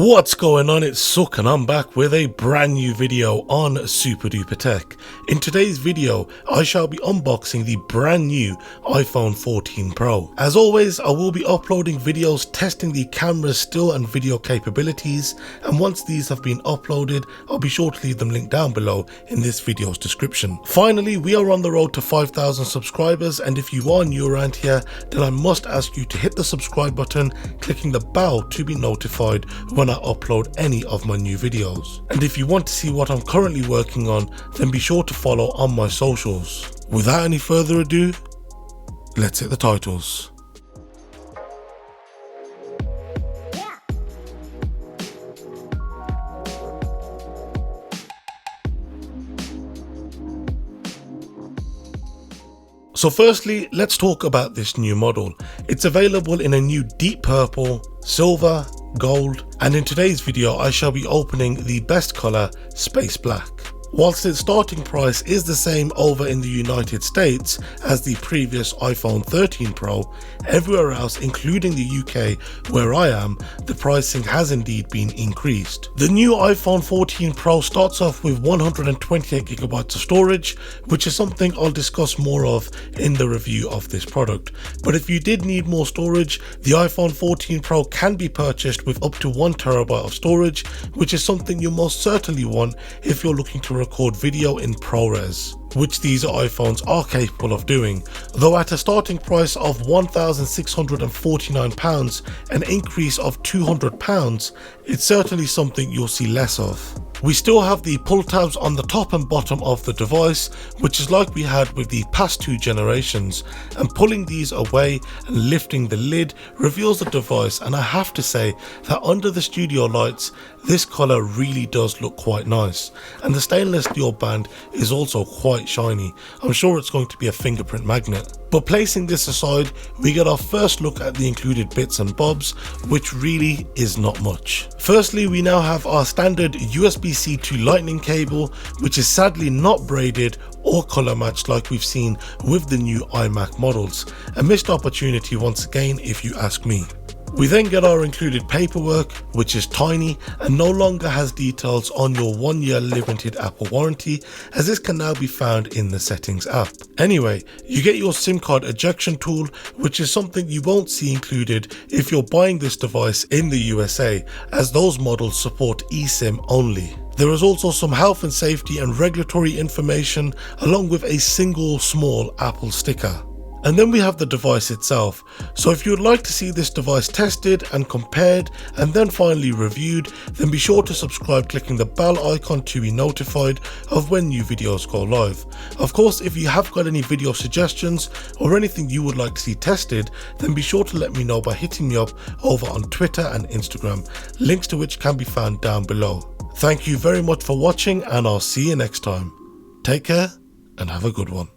What's going on? It's Suk and I'm back with a brand new video on SuperDuprTech. In today's video, I shall be unboxing the brand new iPhone 14 Pro. As always, I will be uploading videos testing the camera's still and video capabilities, and once these have been uploaded, I'll be sure to leave them linked down below in this video's description. Finally, we are on the road to 5,000 subscribers, and if you are new around here, then I must ask you to hit the subscribe button, clicking the bell to be notified when I upload any of my new videos. And if you want to see what I'm currently working on, then be sure to follow on my socials. Without any further ado, let's hit the titles. So firstly, let's talk about this new model. It's available in a new deep purple, silver, gold, and in today's video I shall be opening the best colour, space black. Whilst its starting price is the same over in the United States as the previous iPhone 13 Pro, everywhere else including the UK where I am, the pricing has indeed been increased. The new iPhone 14 Pro starts off with 128GB of storage, which is something I'll discuss more of in the review of this product. But if you did need more storage, the iPhone 14 Pro can be purchased with up to 1TB of storage, which is something you most certainly want if you're looking to record video in ProRes, which these iPhones are capable of doing, though at a starting price of £1,649, an increase of £200, it's certainly something you'll see less of. We still have the pull tabs on the top and bottom of the device, which is like we had with the past two generations, and pulling these away and lifting the lid reveals the device, and I have to say that under the studio lights this colour really does look quite nice, and the stainless steel band is also quite shiny. I'm sure it's going to be a fingerprint magnet. But placing this aside, we get our first look at the included bits and bobs, which really is not much. Firstly, we now have our standard USB-C to lightning cable, which is sadly not braided or colour matched like we've seen with the new iMac models. A missed opportunity once again if you ask me. We then get our included paperwork, which is tiny and no longer has details on your 1-year limited Apple warranty, as this can now be found in the settings app. Anyway, you get your SIM card ejection tool, which is something you won't see included if you're buying this device in the USA, as those models support eSIM only. There is also some health and safety and regulatory information, along with a single small Apple sticker. And then we have the device itself. So if you would like to see this device tested and compared and then finally reviewed, then be sure to subscribe clicking the bell icon to be notified of when new videos go live. Of course, if you have got any video suggestions or anything you would like to see tested, then be sure to let me know by hitting me up over on Twitter and Instagram, links to which can be found down below. Thank you very much for watching, and I'll see you next time. Take care and have a good one.